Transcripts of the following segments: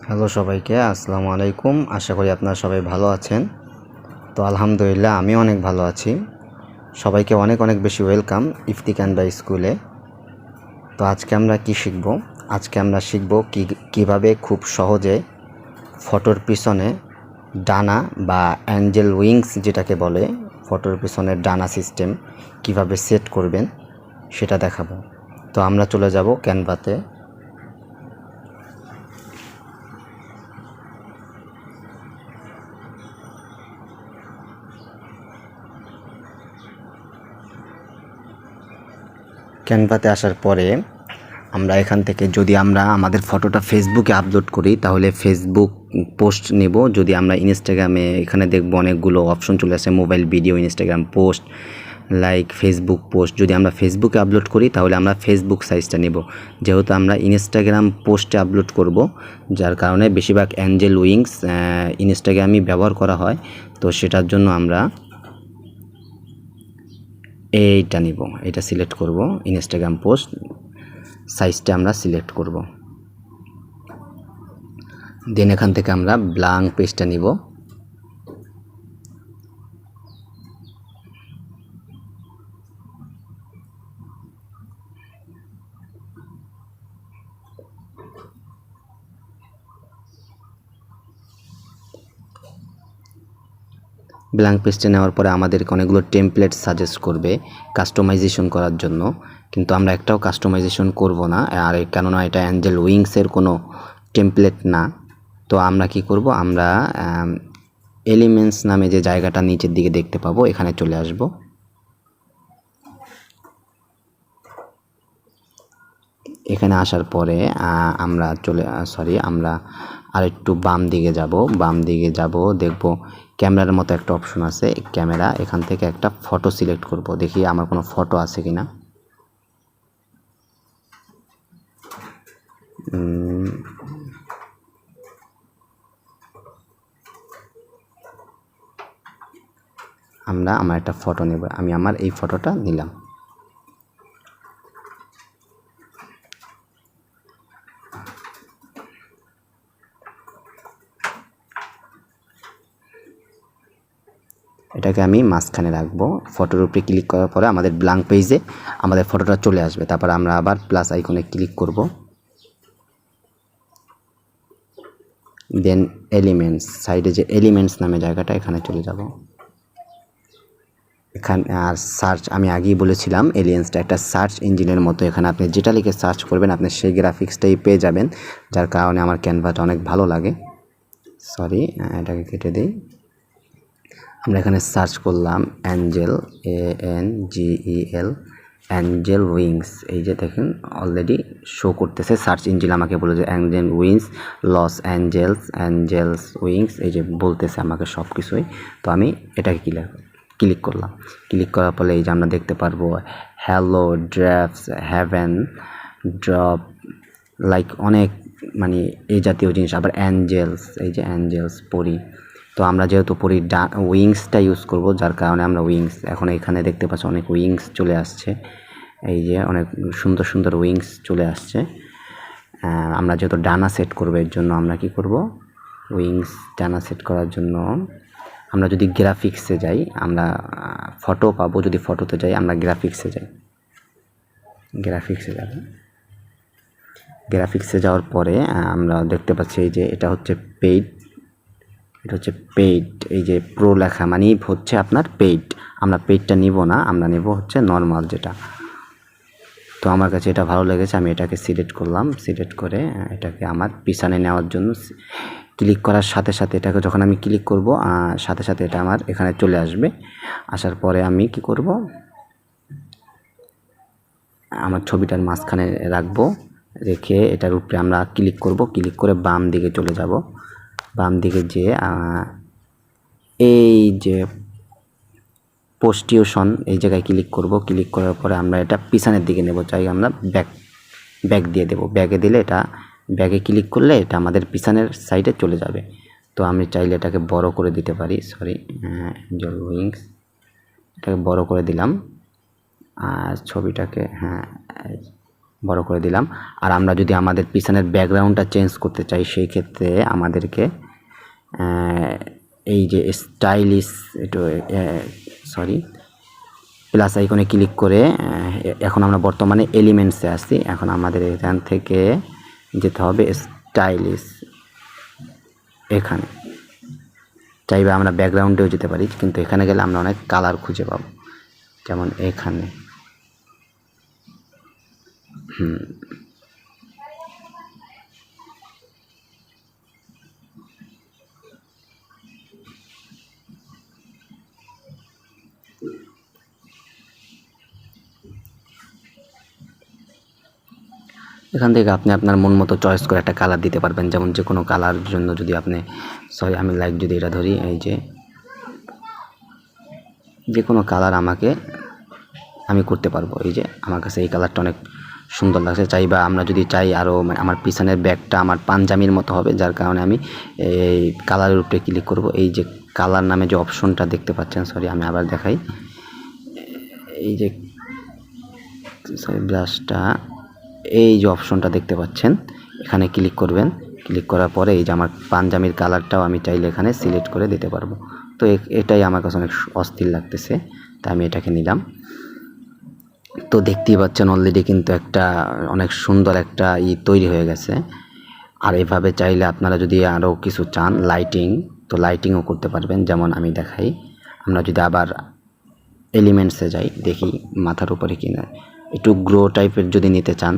Hello সবাইকে, আসসালামু আলাইকুম। আশা করি আপনারা সবাই ভালো আছেন। তো আলহামদুলিল্লাহ আমি অনেক ভালো আছি। সবাইকে অনেক অনেক বেশি ওয়েলকাম ইফতি ক্যানভা স্কুলে। তো আজকে আমরা কি শিখব? আজকে আমরা শিখব কিভাবে খুব সহজে ফটোর পিছনে ডানা বা অ্যাঞ্জেল উইংস যেটাকে বলে, ফটোর পিছনে ডানা সিস্টেম কিভাবে সেট করবেন সেটা দেখাবো। তো আমরা চলে যাব ক্যানভাতে। ক্যানভাতে আসার পরে আমরা এখান থেকে যদি আমরা আমাদের ফটোটা ফেসবুকে আপলোড করি তাহলে ফেসবুক পোস্ট নেব। যদি আমরা ইনস্টাগ্রামে এখানে দেখব অনেকগুলো অপশন চলে আসে, mobile video, Instagram post, like Facebook post. যদি আমরা ফেসবুকে আপলোড করি তাহলে আমরা ফেসবুক সাইজটা নেব। যেহেতু আমরা ইনস্টাগ্রাম পোস্টে আপলোড করব, যার কারণে বেশিরভাগ অ্যাঞ্জেল উইংস ইনস্টাগ্রামই ব্যবহার করা হয়। তো সেটার জন্য আমরা এইটা নিব, এটা সিলেক্ট করব। ইনস্টাগ্রাম পোস্ট সাইজটা আমরা সিলেক্ট করব। দেন এখান থেকে আমরা ব্ল্যাঙ্ক পেজটা নিব। ব্ল্যাঙ্ক পেজটা নেওয়ার পরে আমাদেরকে অনেকগুলো টেমপ্লেট সাজেস্ট করবে কাস্টমাইজেশন করার জন্য, কিন্তু আমরা একটাও কাস্টমাইজেশন করব না, আর কেননা এটা অ্যাঞ্জেল উইংসের কোনো টেমপ্লেট না। তো আমরা কি করব, আমরা এলিমেন্টস নামে যে জায়গাটা নিচের দিকে দেখতে পাবো এখানে চলে আসব। এখানে আসার পরে আমরা আরেকটু বাম দিকে যাব, দেখব ক্যামেরার মতো একটা অপশন আছে, ক্যামেরা। এখান থেকে একটা ফটো সিলেক্ট করব, দেখি আমার কোনো ফটো আছে কিনা। আমার একটা ফটো নেব, আমি আমার এই ফটোটা নিলাম। এটাকে আমি মাঝখানে রাখবো। ফটোর উপরে ক্লিক করার পরে আমাদের ব্ল্যাঙ্ক পেজে আমাদের ফটোটা চলে আসবে। তারপর আমরা আবার প্লাস আইকনে ক্লিক করব। দেন এলিমেন্টস, সাইডে যে এলিমেন্টস নামে জায়গাটা, এখানে চলে যাব। এখানে আর সার্চ, আমি আগেই বলেছিলাম এলিয়েন্সটা একটা সার্চ ইঞ্জিনের মতো। এখানে আপনি যেটা লিখে সার্চ করবেন আপনি সেই গ্রাফিক্সটাই পেয়ে যাবেন, যার কারণে আমার ক্যানভাটা অনেক ভালো লাগে। সরি, এটাকে কেটে দিই। আমরা এখানে সার্চ করলাম অ্যাঞ্জেল, ANGEL, অ্যাঞ্জেল উইংস। এই যে দেখেন অলরেডি শো করতেছে, সার্চ ইঞ্জিন আমাকে বলে যে angel wings, Los Angeles wings, এই যে বলতেছে আমাকে সব কিছুই। তো আমি এটাকে ক্লিক করলাম। ক্লিক করার পরে এই যে আমরা দেখতে পারবো hello, drafts, heaven, drop, like অনেক মানে এই জাতীয় জিনিস। আবার অ্যাঞ্জেলস, এই যে অ্যাঞ্জেলস, পরি। তো আমরা যেহেতু পরি উইংসটা ইউজ করব, যার কারণে আমরা উইংস, এখন এখানে দেখতে পাচ্ছি অনেক উইংস চলে আসছে। এই যে অনেক সুন্দর সুন্দর উইংস চলে আসছে। আমরা যেহেতু ডানা সেট করবো এর জন্য আমরা কি করব, উইংস ডানা সেট করার জন্য আমরা যদি গ্রাফিক্সে যাই আমরা ফটো পাবো। যদি ফটোতে যাই আমরা গ্রাফিক্সে যাব। গ্রাফিক্সে যাওয়ার পরে আমরা দেখতে পাচ্ছি এই যে এটা হচ্ছে পেইড, এই যে প্রো লেখা মানে হচ্ছে আপনার পেইড। আমরা পেইডটা নিব না, আমরা নেব হচ্ছে নর্মাল যেটা। তো আমার কাছে এটা ভালো লেগেছে, আমি এটাকে সিলেক্ট করলাম। সিলেক্ট করে এটাকে আমার পিছনে নেওয়ার জন্য ক্লিক করার সাথে সাথে, এটাকে যখন আমি ক্লিক করব সাথে সাথে এটা আমার এখানে চলে আসবে। আসার পরে আমি কি করব, আমার ছবিটার মাঝখানে রাখবো, রেখে এটার উপরে আমরা ক্লিক করব। ক্লিক করে বাম দিকে চলে যাব। বাম দিকে যেয়ে এই যে পোস্টিউশন, এই জায়গায় ক্লিক করব। ক্লিক করার পরে আমরা এটা পিছনের দিকে নেব, চাই আমরা ব্যাক দিয়ে দেব। ব্যাগে দিলে এটা, ব্যাগে ক্লিক করলে এটা আমাদের পিছনের সাইডে চলে যাবে। তো আমি চাইলে এটাকে বড় করে দিতে পারি। সরি, অ্যাঞ্জেল উইংস, এটাকে বড় করে দিলাম। আর ছবিটাকে বড় করে দিলাম। আর আমরা যদি আমাদের পিছনের ব্যাকগ্রাউন্ডটা চেঞ্জ করতে চাই সেই ক্ষেত্রে আমাদেরকে এই যে স্টাইলিশ একটু প্লাস আইকনে ক্লিক করে এখন আমরা বর্তমানে এলিমেন্টসে আসছি। এখন আমাদের এখান থেকে যেতে হবে স্টাইলিশ, এখানে চাইবে আমরা ব্যাকগ্রাউন্ডেও যেতে পারি, কিন্তু এখানে গেলে আমরা অনেক কালার খুঁজে পাবো, যেমন এখানে এখান থেকে আপনি আপনার মন মতো চয়েস করে একটা কালার দিতে পারবেন। যেমন যে কোনো কালার জন্য যদি আপনি আমি লাইক যদি এটা ধরি, এই যে কোনো কালার আমি করতে পারবো। এই যে আমার কাছে এই কালারটা অনেক সুন্দর লাগছে। চাইবা আমরা যদি চাই আরও আমার পিছনের ব্যাগটা আমার পাঞ্জামির মতো হবে, যার কারণে আমি এই কালারের উপরে ক্লিক করব। এই যে কালার নামে যে অপশনটা দেখতে পাচ্ছেন, আমি আবার দেখাই, এই যে ব্রাশটা, এই যে অপশনটা দেখতে পাচ্ছেন, এখানে ক্লিক করবেন। ক্লিক করার পরে এই যে আমার পাঞ্জামির কালারটাও আমি চাইলে এখানে সিলেক্ট করে দিতে পারবো। তো এটাই আমার কাছে অনেক অস্থির লাগতেছে, তাই আমি এটাকে নিলাম। তো দেখতেই পাচ্ছেন অলরেডি কিন্তু একটা অনেক সুন্দর একটা তৈরি হয়ে গেছে। আর এভাবে চাইলে আপনারা যদি আরও কিছু চান লাইটিং, তো লাইটিংও করতে পারবেন। যেমন আমি দেখাই, আমরা যদি আবার এলিমেন্টসে যাই, দেখি মাথার উপরে কিনা একটু গ্রো টাইপের যদি নিতে চান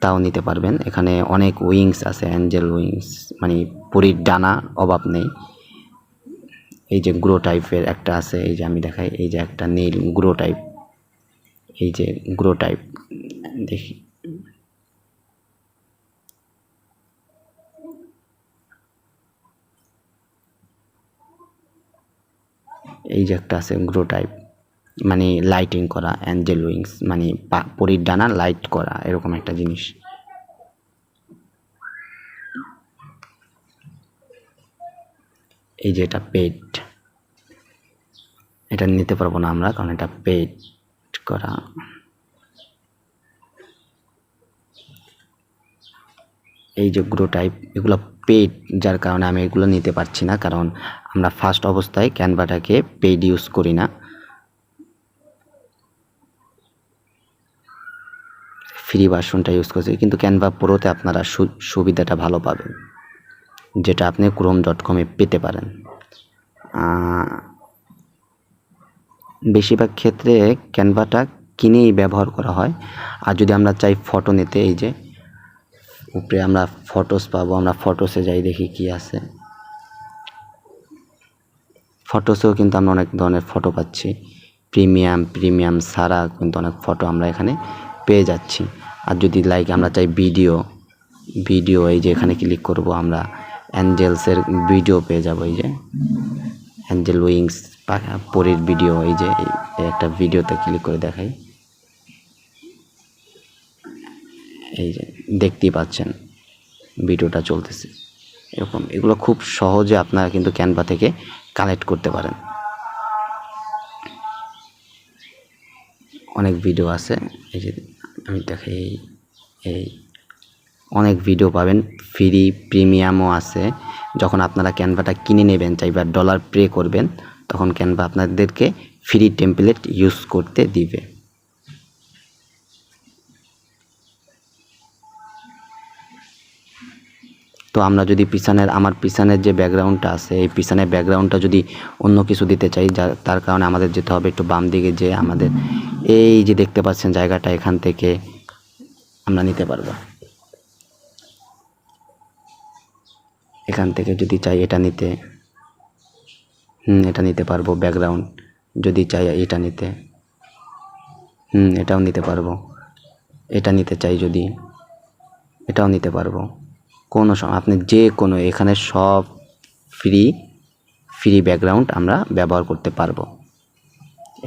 তাও নিতে পারবেন। এখানে অনেক উইংস আছে, অ্যাঞ্জেল উইংস, মানে পরীর ডানা অভাব নেই। এই যে গ্রো টাইপের একটা আছে, এই যে আমি দেখাই, এই যে একটা নীল গ্রো টাইপ, এই যে গ্রো টাইপ দেখি, এই যে একটা আছে গ্রো টাইপ, মানে লাইটিং করা, অ্যাঞ্জেল উইংস মানে পরীর ডানা লাইট করা, এরকম একটা জিনিস। এই যে এটা পেড, এটা নিতে পারবো না আমরা, কারণ এটা পেড করা। এই যে গ্রো টাইপ, এগুলো পেড, যার কারণে আমি এগুলো নিতে পারছি না, কারণ আমরা ফার্স্ট অবস্থায় ক্যানভাটাকে পেড ইউজ করি না, ফ্রি ভার্সনটা ইউজ করছি। কিন্তু ক্যানভা প্রোতে আপনারা সুবিধাটা ভালো পাবেন, যেটা আপনি chrome.com-এ পেতে পারেন। বেশিরভাগ ক্ষেত্রে ক্যানভাটা কিনেই ব্যবহার করা হয়। আর যদি আমরা চাই ফটো নিতে, এই যে উপরে আমরা ফটোস পাবো, আমরা ফটোসে যাই, দেখি কি আছে। ফটোসেও কিন্তু আমরা অনেক ধরনের ফটো পাচ্ছি, প্রিমিয়াম ছাড়া কিন্তু অনেক ফটো আমরা এখানে পেয়ে যাচ্ছি। আর যদি লাইক আমরা চাই ভিডিও, এই যে এখানে ক্লিক করব, আমরা অ্যাঞ্জেলসের ভিডিও পেয়ে যাব। এই যে অ্যাঞ্জেল উইংস পরীর ভিডিও, এই যে একটা ভিডিওতে ক্লিক করে দেখাই, এই যে দেখতেই পাচ্ছেন ভিডিওটা চলতেছে। এরকম এগুলো খুব সহজে আপনারা কিন্তু ক্যানভা থেকে কালেক্ট করতে পারেন। অনেক ভিডিও আছে, এই যে আমি দেখাই, এই অনেক ভিডিও পাবেন, ফ্রি প্রিমিয়ামও আছে। যখন আপনারা ক্যানভাটা কিনে নেবেন, চাইবা ডলার পে করবেন, তখন ক্যানভা আপনাদেরকে ফ্রি টেমপ্লেট ইউজ করতে দিবে। তো আমরা যদি আমার পিছনের যে ব্যাকগ্রাউন্ডটা আছে, এই পিছনের ব্যাকগ্রাউন্ডটা যদি অন্য কিছু দিতে চাই, তার কারণে আমাদের যেতে হবে একটু বাম দিকে, যে আমাদের এই যে দেখতে পাচ্ছেন জায়গাটা, এখান থেকে আমরা নিতে পারবো। এখান থেকে যদি চাই এটা নিতে, এটা নিতে পারবো। ব্যাকগ্রাউন্ড যদি চাই এটা নিতে, এটাও নিতে পারবো। এটা নিতে চাই যদি, এটাও নিতে পারবো। কোনো আপনি যে কোনো, এখানে সব ফ্রি ব্যাকগ্রাউন্ড আমরা ব্যবহার করতে পারবো।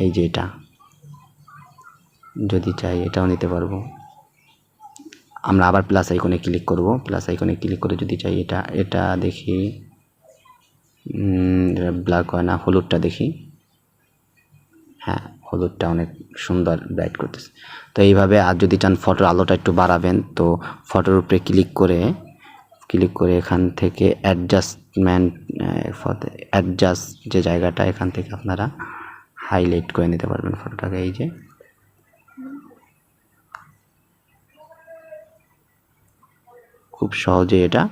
এই যে এটা যদি চাই এটাও নিতে পারবো। আমরা আবার প্লাস আইকনে ক্লিক করব, প্লাস আইকনে ক্লিক করে যদি চাই এটা দেখি, ব্ল্যাক হয় না, হলুদটা দেখি, হ্যাঁ হলুদটা অনেক সুন্দর ব্রাইট করতেছে। তো এইভাবে আর যদি চান ফটোর আলোটা একটু বাড়াবেন তো ফটোর উপরে ক্লিক করে এখান থেকে অ্যাডজাস্ট যে জায়গাটা এখান থেকে আপনারা হাইলাইট করে নিতে পারবেন ফটোটাকে। এই যে খুব সহজে এটা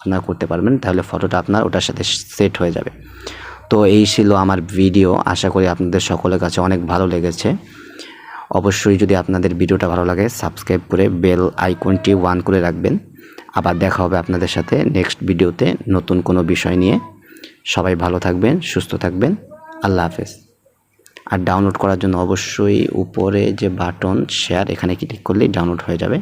আপনারা করতে পারবেন, তাহলে ফটোটা আপনার ওটার সাথে সেট হয়ে যাবে। তো এই ছিল আমার ভিডিও, আশা করি আপনাদের সকলের কাছে অনেক ভালো লেগেছে। অবশ্যই যদি আপনাদের ভিডিওটা ভালো লাগে সাবস্ক্রাইব করে বেল আইকনটি অন করে রাখবেন। আবার দেখা হবে আপনাদের সাথে নেক্সট ভিডিওতে নতুন কোনো বিষয় নিয়ে। সবাই ভালো থাকবেন, সুস্থ থাকবেন, আল্লাহ হাফেজ। আর ডাউনলোড করার জন্য অবশ্যই উপরে যে বাটন শেয়ার এখানে ক্লিক করলেই ডাউনলোড হয়ে যাবে।